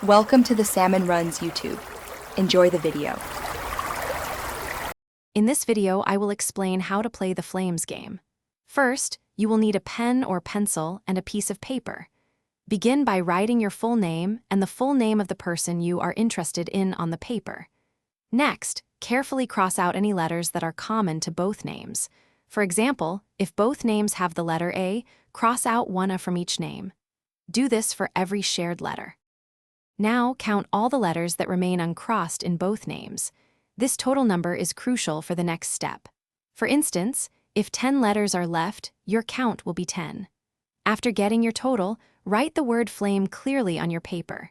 Welcome to the Salmon Runs YouTube. Enjoy the video. In this video, I will explain how to play the Flames game. First, you will need a pen or pencil and a piece of paper. Begin by writing your full name and the full name of the person you are interested in on the paper. Next, carefully cross out any letters that are common to both names. For example, if both names have the letter A, cross out one from each name. Do this for every shared letter. Now count all the letters that remain uncrossed in both names. This total number is crucial for the next step. For instance, if 10 letters are left, your count will be 10. After getting your total, write the word flame clearly on your paper.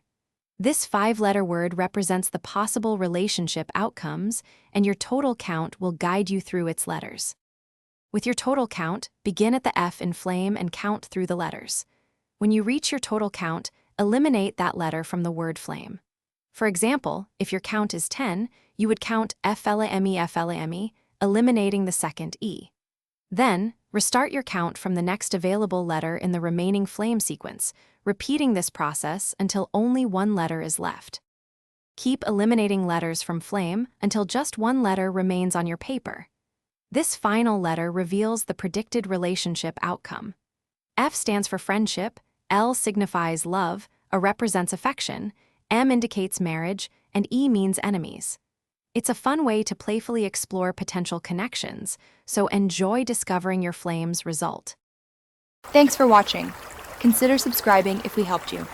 This 5-letter word represents the possible relationship outcomes, and your total count will guide you through its letters. With your total count, begin at the F in flame and count through the letters. When you reach your total count, eliminate that letter from the word flame. For example, if your count is 10, you would count flame, eliminating the second E. Then, restart your count from the next available letter in the remaining flame sequence, repeating this process until only one letter is left. Keep eliminating letters from flame until just one letter remains on your paper. This final letter reveals the predicted relationship outcome. F stands for friendship, L signifies love, A represents affection, M indicates marriage, and E means enemies. It's a fun way to playfully explore potential connections, so enjoy discovering your flame's result. Thanks for watching. Consider subscribing if we helped you.